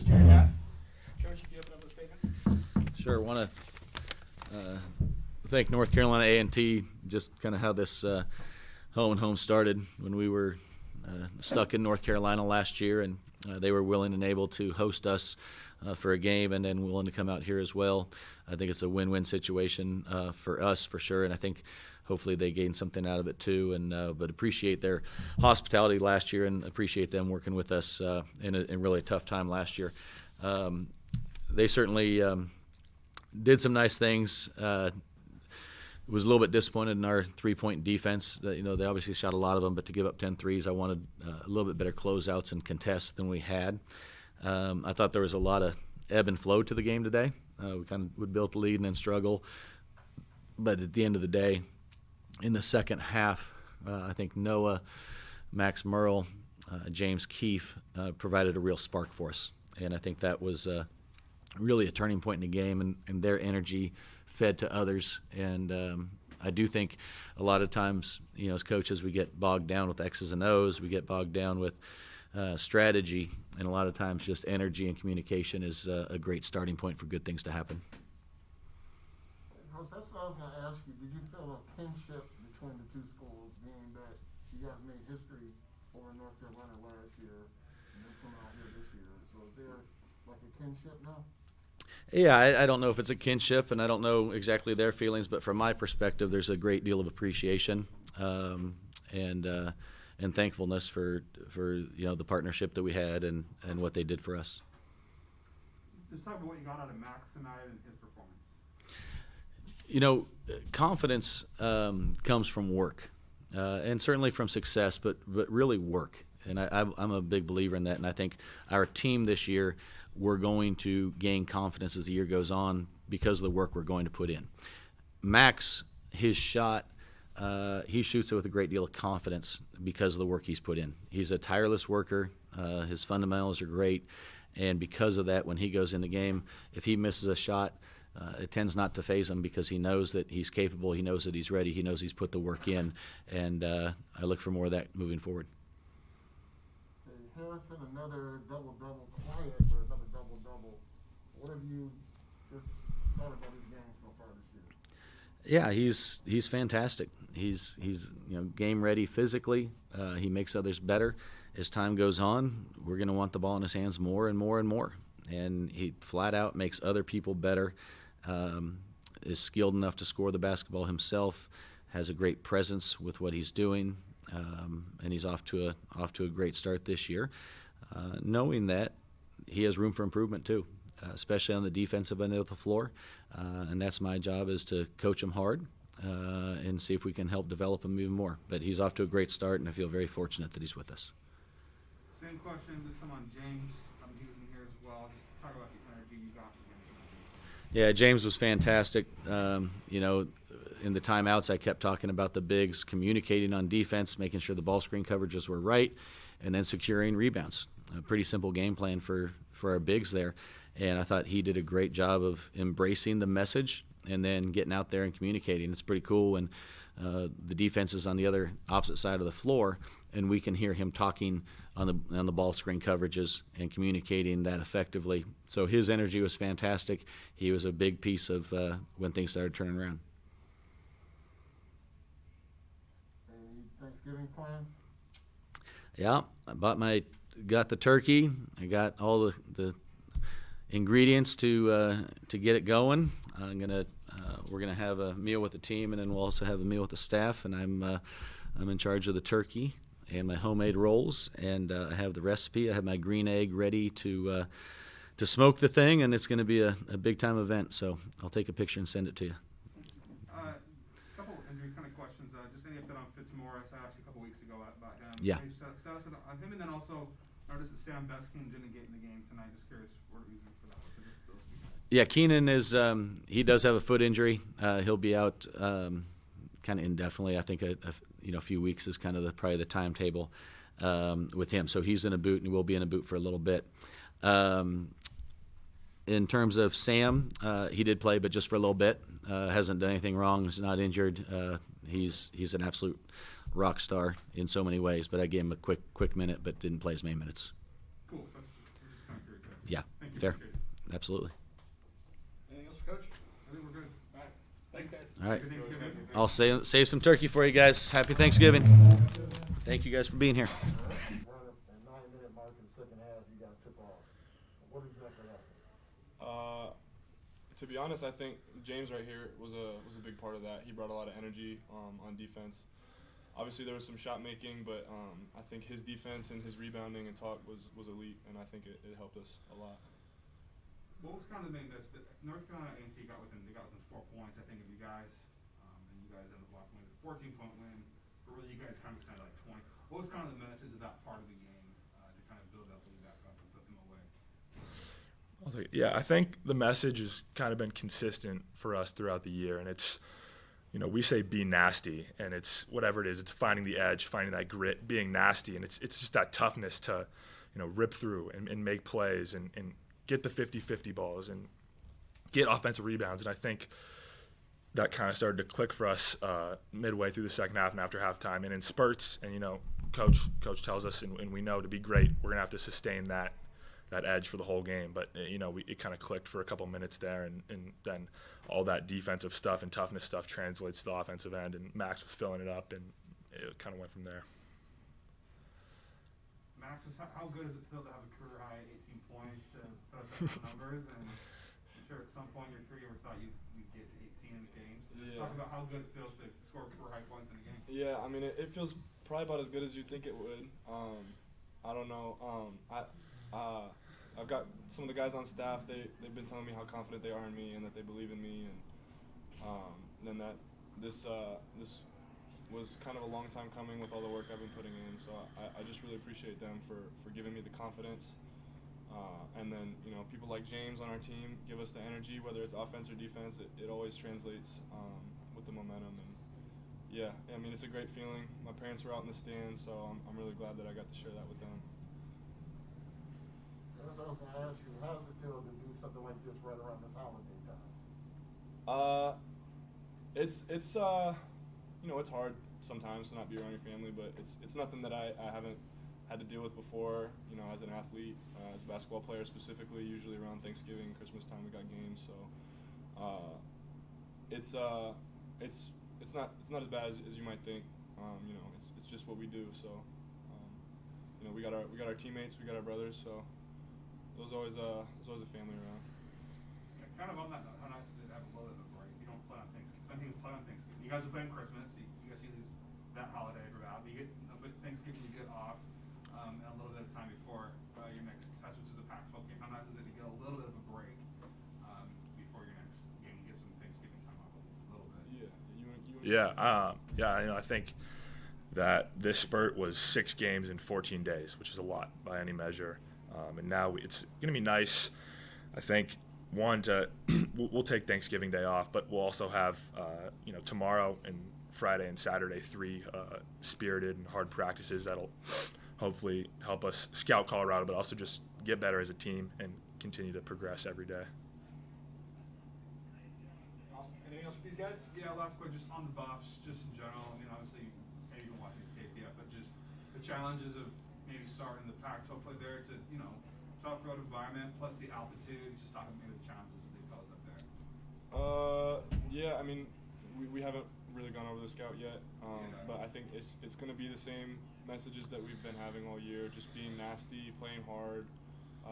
Coach Jerod Haase. Coach, if you open up the statement. Sure. I want to thank North Carolina A&T, just kind of how this home started when we were stuck in North Carolina last year, and they were willing and able to host us for a game, and then willing to come out here as well. I think it's a win-win situation for us for sure, and I think hopefully they gained something out of it too. And but appreciate their hospitality last year, and appreciate them working with us in a really tough time last year. They certainly did some nice things. Was a little bit disappointed in our three-point defense. They obviously shot a lot of them, but to give up 10 threes, I wanted a little bit better closeouts and contests than we had. I thought there was a lot of ebb and flow to the game today. We kind of would build the lead and then struggle. But at the end of the day, in the second half, I think Noah, Max Murrell, James Keefe provided a real spark for us. And I think that was really a turning point in the game, and their energy fed to others. And I do think a lot of times, as coaches, we get bogged down with X's and O's. We get bogged down with strategy, and a lot of times just energy and communication is a great starting point for good things to happen. Coach, that's what I was going to ask you. Did you feel a kinship between the two schools, being that you guys made history over North Carolina last year and then come out here this year? So is there like a kinship now? Yeah, I don't know if it's a kinship, and I don't know exactly their feelings, but from my perspective, there's a great deal of appreciation and thankfulness for the partnership that we had and what they did for us. Just talk about what you got out of Max tonight and his performance. Confidence comes from work, and certainly from success, but really work. And I'm a big believer in that, and I think our team this year, we're going to gain confidence as the year goes on because of the work we're going to put in. Max, his shot, he shoots it with a great deal of confidence because of the work he's put in. He's a tireless worker. His fundamentals are great, and because of that, when he goes in the game, if he misses a shot, it tends not to faze him because he knows that he's capable, he knows that he's ready, he knows he's put the work in, and I look for more of that moving forward. Harrison, another double-double, quiet, but another double-double. What have you just thought about his game so far this year? Yeah, he's fantastic. He's game ready physically. He makes others better. As time goes on, we're going to want the ball in his hands more and more and more. And he flat out makes other people better. Is skilled enough to score the basketball himself. Has a great presence with what he's doing. And he's off to a great start this year, knowing that he has room for improvement too, especially on the defensive end of the floor. And that's my job, is to coach him hard and see if we can help develop him even more. But he's off to a great start, and I feel very fortunate that he's with us. Same question, this time on James. He was in here as well. Just talk about the energy you got from him. Yeah, James was fantastic. In the timeouts, I kept talking about the bigs communicating on defense, making sure the ball screen coverages were right, and then securing rebounds. A pretty simple game plan for our bigs there. And I thought he did a great job of embracing the message and then getting out there and communicating. It's pretty cool when the defense is on the opposite side of the floor, and we can hear him talking on the ball screen coverages and communicating that effectively. So his energy was fantastic. He was a big piece of when things started turning around. Thanksgiving plans? Yeah, I got the turkey. I got all the ingredients to get it going. We're gonna have a meal with the team, and then we'll also have a meal with the staff. And I'm in charge of the turkey and my homemade rolls, and I have the recipe. I have my green egg ready to smoke the thing, and it's going to be a big time event. So I'll take a picture and send it to you. Couple injury kind of questions. Just any update on Fitzmaurice? I asked you a couple weeks ago about him. Yeah. Status on him, and then also noticed that Sam Beskin didn't get in the game tonight. Just curious what reason for that was. Yeah, Keenan is he does have a foot injury. He'll be out kind of indefinitely. I think a few weeks is kind of probably the timetable with him. So he's in a boot, and will be in a boot for a little bit. In terms of Sam, he did play, but just for a little bit. Hasn't done anything wrong. He's not injured. He's an absolute rock star in so many ways. But I gave him a quick minute, but didn't play as many minutes. Cool. Just kind of curious. Yeah. Fair. Absolutely. Anything else for Coach? I think we're good. All right. Thanks, guys. All right. Good Thanksgiving. I'll save some turkey for you guys. Happy Thanksgiving. Thank you guys for being here. At 9-minute mark in the second half, you guys took off. What exactly happened? To be honest, I think James right here was a big part of that. He brought a lot of energy on defense. Obviously, there was some shot making, but I think his defense and his rebounding and talk was elite, and I think it helped us a lot. What was kind of the main miss? North Carolina A&T got within 4 points, I think, of you guys, and you guys ended up walking with a 14-point win. But really, you guys kind of extended like 20. What was kind of the message of that part of the game to kind of build up, lead back up, and put them away? Yeah, I think the message has kind of been consistent for us throughout the year, and it's, we say be nasty, and it's whatever it is. It's finding the edge, finding that grit, being nasty, and it's just that toughness to, rip through and make plays and get the 50-50 balls and get offensive rebounds. And I think that kind of started to click for us midway through the second half and after halftime, and in spurts. And coach tells us, and we know to be great, we're gonna have to sustain that edge for the whole game. But it kind of clicked for a couple minutes there, and then all that defensive stuff and toughness stuff translates to the offensive end, and Max was filling it up, and it kind of went from there. Max, how good does it feel to have a career high 18 points to put up those numbers? And I'm sure at some point in your career you ever thought you'd get to 18 in the game. So just talk about how good it feels to score career high points in a game. Yeah, I mean, it feels probably about as good as you think it would. I don't know. I've got some of the guys on staff. They've been telling me how confident they are in me and that they believe in me, and then that this was kind of a long time coming with all the work I've been putting in. So I just really appreciate them for giving me the confidence. And then people like James on our team give us the energy, whether it's offense or defense. It always translates with the momentum. And yeah, I mean, it's a great feeling. My parents were out in the stands, so I'm really glad that I got to share that with them. I was going to ask you, how does it feel to do something like this right around this holiday time? It's hard sometimes to not be around your family, but it's nothing that I haven't had to deal with before. As an athlete, as a basketball player specifically, usually around Thanksgiving, Christmas time, we got games. So it's not as bad as you might think. It's just what we do. So we got our teammates, we got our brothers. So there's always a family around. Yeah, kind of on that note, how nice is it to have a little bit of a break? You don't play on Thanksgiving. Some people play on Thanksgiving. You guys are playing Christmas. You guys use that holiday for that. But you get a bit Thanksgiving, you get off, and a little bit of time before your next test, which is a Pac-12 game. How nice is it to get a little bit of a break before your next game and get some Thanksgiving time off at least a little bit? Yeah. I think that this spurt was 6 games in 14 days, which is a lot by any measure. And now it's going to be nice, I think, we'll take Thanksgiving Day off, but we'll also have, tomorrow and Friday and Saturday 3 spirited and hard practices that'll hopefully help us scout Colorado, but also just get better as a team and continue to progress every day. Awesome. Anything else for these guys? Yeah, last question, just on the Buffs, just in general. I mean, obviously, maybe you don't watch the tape yet, but just the challenges of maybe starting the Pac-12 play there to, tough road environment, plus the altitude. Just talking maybe the challenges that they pose up there. Yeah, I mean, we haven't really gone over the scout yet, but I think it's going to be the same messages that we've been having all year, just being nasty, playing hard,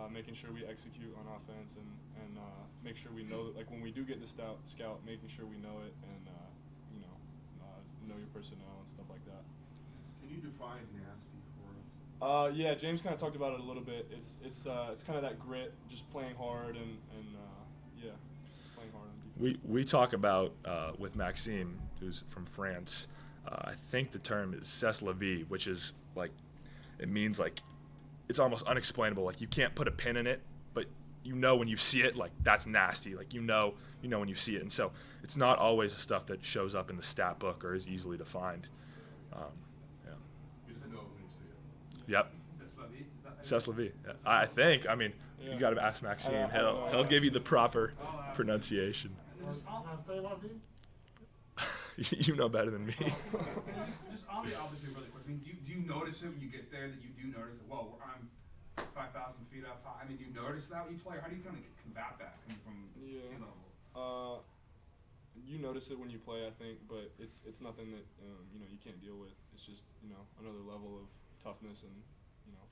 making sure we execute on offense, and make sure we know that, like, when we do get the scout, making sure we know it, and know your personnel and stuff like that. Can you define nasty for us? Yeah, James kind of talked about it a little bit. It's kind of that grit, just playing hard and playing hard on defense. We talk about with Maxime, who's from France. I think the term is "c'est la vie," which is like, it means like, it's almost unexplainable. Like, you can't put a pin in it, but when you see it, like, that's nasty. Like, when you see it, and so it's not always the stuff that shows up in the stat book or is easily defined. You just know when you see it. Yep. C'est la vie. Yeah. I think. I mean, Yeah. you got to ask Maxime. I He'll give you the proper pronunciation. Say la vie? You know better than me. Just on the altitude really quick. I mean, do you notice it when you get there that you do notice that, whoa, I'm 5,000 feet up high? I mean, do you notice that when you play, or how do you kind of combat that coming from sea level? You notice it when you play, I think, but it's nothing that you can't deal with. It's just another level of toughness and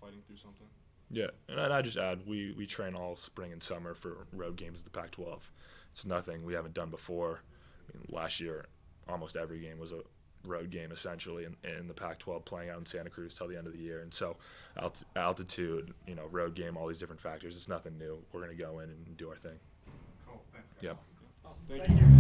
fighting through something. Yeah, and I just add we train all spring and summer for road games at the Pac-12. It's nothing we haven't done before. I mean, last year, almost every game was a road game essentially in the Pac-12, playing out in Santa Cruz till the end of the year. And so altitude, road game, all these different factors. It's nothing new. We're going to go in and do our thing. Cool. Thanks, guys. Yep. Awesome. Thank Thank you. you.